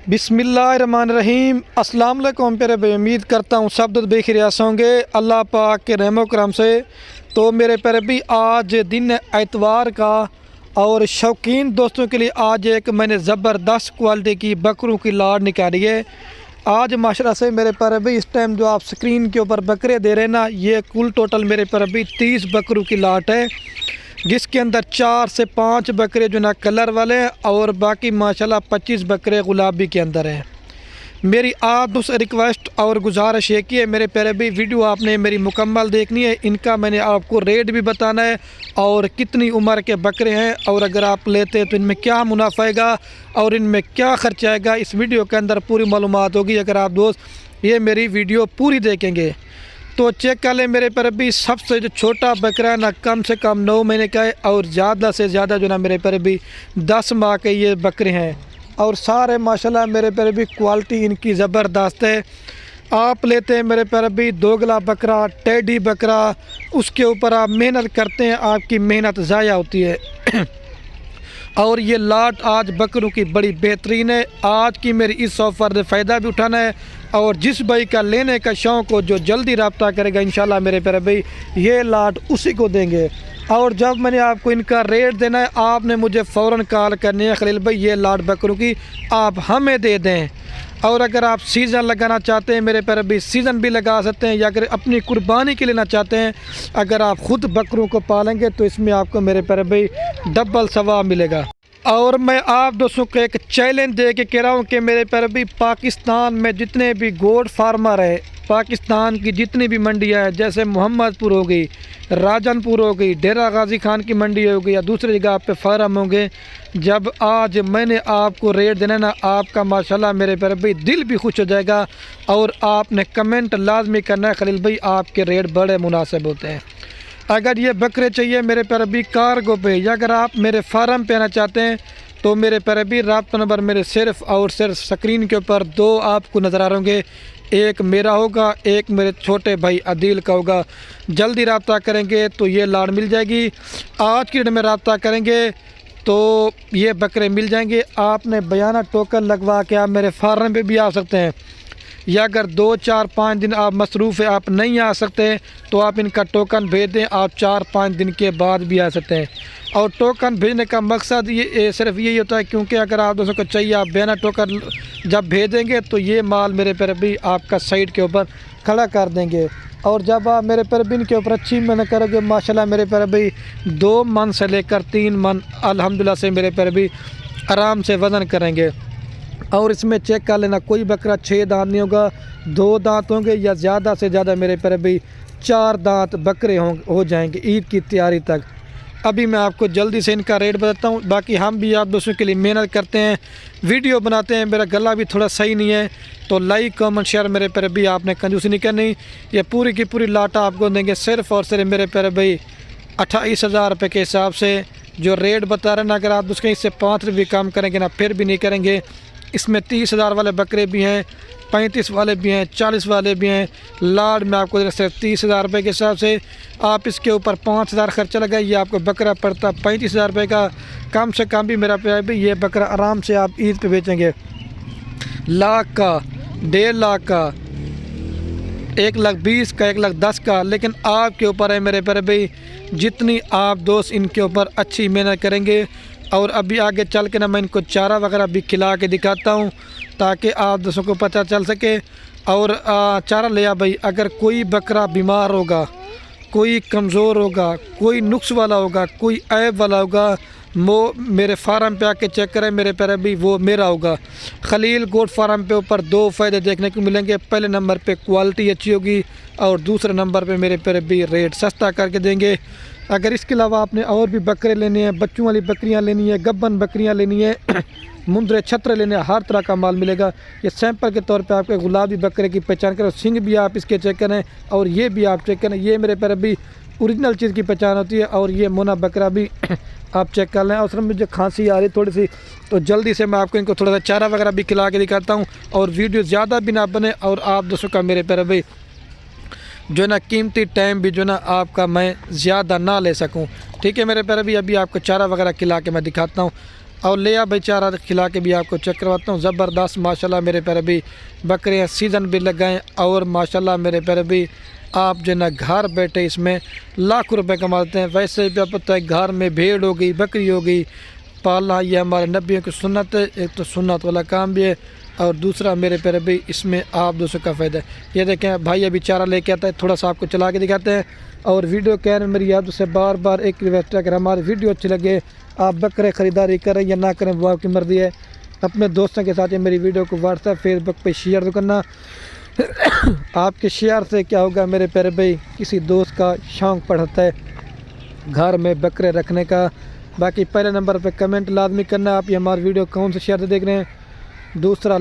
बिस्मिल्लाहिर्रहमानिर्रहीम। अस्सलाम वालेकुम प्यारे भाई, उम्मीद करता हूँ सब बेखिरियास होंगे अल्लाह पाक के रहमो करम से। तो मेरे प्यारे भाई, आज दिन है एतवार का और शौकीन दोस्तों के लिए आज एक मैंने ज़बरदस्त क्वालिटी की बकरों की लाट निकाली है। आज माशाल्लाह से मेरे प्यारे भाई, इस टाइम जो आप स्क्रीन के ऊपर बकरे दे रहे हैं ना, ये कुल टोटल मेरे प्यारे भाई 30 बकरों की लाट है, जिसके अंदर 4 से 5 बकरे जो ना कलर वाले हैं और बाकी माशाल्लाह 25 बकरे गुलाबी के अंदर हैं। मेरी आप उस रिक्वेस्ट और गुजारिश है कि मेरे प्यारे भाई, वीडियो आपने मेरी मुकम्मल देखनी है। इनका मैंने आपको रेट भी बताना है और कितनी उम्र के बकरे हैं और अगर आप लेते हैं तो इनमें क्या मुनाफा आएगा और इनमें क्या खर्चा आएगा, इस वीडियो के अंदर पूरी मालूमात होगी अगर आप दोस्त ये मेरी वीडियो पूरी देखेंगे। तो चेक कर लें मेरे पर भी, सबसे जो छोटा बकरा है ना कम से कम 9 महीने का है और ज़्यादा से ज़्यादा जो ना मेरे पर भी 10 माह के ये बकरे हैं और सारे माशाल्लाह मेरे पर भी क्वालिटी इनकी ज़बरदस्त है। आप लेते हैं मेरे पर भी दोगला बकरा, टेडी बकरा, उसके ऊपर आप मेहनत करते हैं, आपकी मेहनत ज़ाया होती है और ये लाट आज बकरों की बड़ी बेहतरीन है। आज की मेरी इस ऑफ़र से फ़ायदा भी उठाना है और जिस भाई का लेने का शौक़ हो जो जल्दी रब्ता करेगा इंशाल्लाह मेरे प्यारे भाई, ये लाट उसी को देंगे। और जब मैंने आपको इनका रेट देना है, आपने मुझे फ़ौरन कॉल करनी है, खलील भाई ये लाट बकरों की आप हमें दे दें। और अगर आप सीज़न लगाना चाहते हैं मेरे प्यारे भाई, सीज़न भी लगा सकते हैं, या अगर अपनी कुर्बानी के लेना चाहते हैं, अगर आप ख़ुद बकरों को पालेंगे तो इसमें आपको मेरे प्यारे भाई डबल सवाब मिलेगा। और मैं आप दोस्तों को एक चैलेंज दे के कह रहा हूँ कि मेरे प्यारे भाई, पाकिस्तान में जितने भी गोट फार्मर है, पाकिस्तान की जितनी भी मंडियाँ हैं, जैसे मोहम्मदपुर हो गई, राजनपुर हो गई, डेरा गाजी खान की मंडी हो गई या दूसरी जगह पे फार्म होंगे, जब आज मैंने आपको रेट देना ना, आपका माशाल्लाह मेरे प्यारे भाई दिल भी खुश हो जाएगा और आपने कमेंट लाजमी करना है, खलील भाई आपके रेट बड़े मुनासिब होते हैं। अगर ये बकरे चाहिए मेरे प्यारे भाई कार्गो पे, या अगर आप मेरे फार्म पे आना चाहते हैं तो मेरे प्यारे भाई रब्ता नंबर मेरे सिर्फ़ और सिर्फ स्क्रीन के ऊपर 2 आपको नज़र आ रहे होंगे, एक मेरा होगा, एक मेरे छोटे भाई अदील का होगा। जल्दी रब्ता करेंगे तो ये लाड़ मिल जाएगी। आज की डेट में रब्ता करेंगे तो ये बकरे मिल जाएंगे। आपने बयाना टोकन लगवा के आप मेरे फार्म पे भी आ सकते हैं, या अगर 2, 4, 5 दिन आप मसरूफ़ है, आप नहीं आ सकते तो आप इनका टोकन भेज दें, आप 4, 5 दिन के बाद भी आ सकते हैं। और टोकन भेजने का मकसद ये सिर्फ यही होता है क्योंकि अगर आप दोस्तों को चाहिए, आप बिना टोकन जब भेजेंगे तो ये माल मेरे पर भी आपका साइड के ऊपर खड़ा कर देंगे। और जब आप मेरे पर भी इनके ऊपर अच्छी मेहनत करोगे, माशाल्लाह मेरे पर भी 2 मन से लेकर 3 मन अल्हम्दुलिल्लाह से मेरे पर भी आराम से वज़न करेंगे। और इसमें चेक कर लेना, कोई बकरा 6 दांत नहीं होगा, 2 दांत होंगे या ज़्यादा से ज़्यादा मेरे पर भी 4 दांत बकरे हो जाएंगे ईद की तैयारी तक। अभी मैं आपको जल्दी से इनका रेट बताता हूँ। बाकी हम भी आप दोस्तों के लिए मेहनत करते हैं, वीडियो बनाते हैं, मेरा गला भी थोड़ा सही नहीं है, तो लाइक कमेंट शेयर मेरे प्यारे भी आपने कंजूसी नहीं करनी। ये पूरी की पूरी लाटा आपको देंगे सिर्फ़ और सिर्फ मेरे प्यारे भाई 28,000 रुपये के हिसाब से जो रेट बता रहे ना। अगर आप उसके इससे 5 रुपये कम करेंगे ना फिर भी नहीं करेंगे। इसमें 30,000 वाले बकरे भी हैं, 35 वाले भी हैं, 40 वाले भी हैं। लाड में आपको सिर्फ 30,000 रुपये के हिसाब से, आप इसके ऊपर 5,000 खर्चा लगाइए, आपको बकरा पड़ता 35,000 रुपये का। कम से कम भी मेरा प्यार भी ये बकरा आराम से आप ईद पे बेचेंगे, लाख का, 1.5 लाख का, 1,20,000 का, 1,10,000 का। लेकिन आपके ऊपर है मेरे प्यारे भाई, जितनी आप दोस्त इनके ऊपर अच्छी मेहनत करेंगे। और अभी आगे चल के ना मैं इनको चारा वगैरह भी खिला के दिखाता हूँ ताकि आप दोस्तों को पता चल सके। और चारा लिया भाई, अगर कोई बकरा बीमार होगा, कोई कमज़ोर होगा, कोई नुक्स वाला होगा, कोई ऐब वाला होगा, वो मेरे फार्म पे आके चेक करें मेरे प्यारे भी, वो मेरा होगा। खलील गोट फार्म पे ऊपर 2 फ़ायदे देखने को मिलेंगे। पहले नंबर पे क्वालिटी अच्छी होगी और दूसरे नंबर पे मेरे प्यारे भी रेट सस्ता करके देंगे। अगर इसके अलावा आपने और भी बकरे लेने हैं, बच्चों वाली बकरियां लेनी है, गब्बन बकरियां लेनी है, मुंदरे छत्रे लेने हैं, हर तरह का माल मिलेगा। ये सैंपल के तौर पे आपके गुलाबी बकरे की पहचान करें, सिंग भी आप इसके चेक करें और ये भी आप चेक करें, ये मेरे पर भी ओरिजिनल चीज़ की पहचान होती है। और ये मोना बकरा भी आप चेक कर लें। और सर मुझे खांसी आ रही थोड़ी सी, तो जल्दी से मैं आपको इनको थोड़ा सा चारा वगैरह भी खिला के दिखाता हूँ और वीडियो ज़्यादा भी ना बने और आप दोस्तों का मेरे प्यारे भाई जो ना कीमती टाइम भी जो ना आपका मैं ज़्यादा ना ले सकूं। ठीक है मेरे प्यारे भी, अभी आपको चारा वगैरह खिला के मैं दिखाता हूं। और लिया भाई चारा खिला के भी आपको चेक करवाता हूँ। ज़बरदस्त माशाल्लाह मेरे प्यारे भी बकरियाँ सीज़न भी लग गए और माशाल्लाह मेरे प्यारे भी आप जो ना घर बैठे इसमें लाखों रुपए कमाते हैं। वैसे भी आपको पता है घर में भेड़ हो गई, बकरी हो गई, पालना ये हमारे नबियों की सुन्नत है। एक तो सुन्नत वाला काम भी है और दूसरा मेरे प्यारे भी इसमें आप दोस्तों का फ़ायदा है। ये देखें भाई अभी चारा लेके आता है, थोड़ा सा आपको चला के दिखाते हैं। और वीडियो कह रहे मेरी याद से बार बार एक रिक्वेस्ट है, अगर हमारी वीडियो अच्छी लगे आप बकरे ख़रीदारी करें या ना करें वो आपकी मर्ज़ी है। अपने दोस्तों के साथ ये मेरी वीडियो को व्हाट्सएप फेसबुक पे शेयर तो करना। आपके शेयर से क्या होगा मेरे प्यारे भाई, किसी दोस्त का शौक़ बढ़ता है घर में बकरे रखने का। बाकी पहले नंबर पे कमेंट लाजमी करना आप ये हमारी वीडियो कौन से शेयर से देख रहे हैं। दूसरा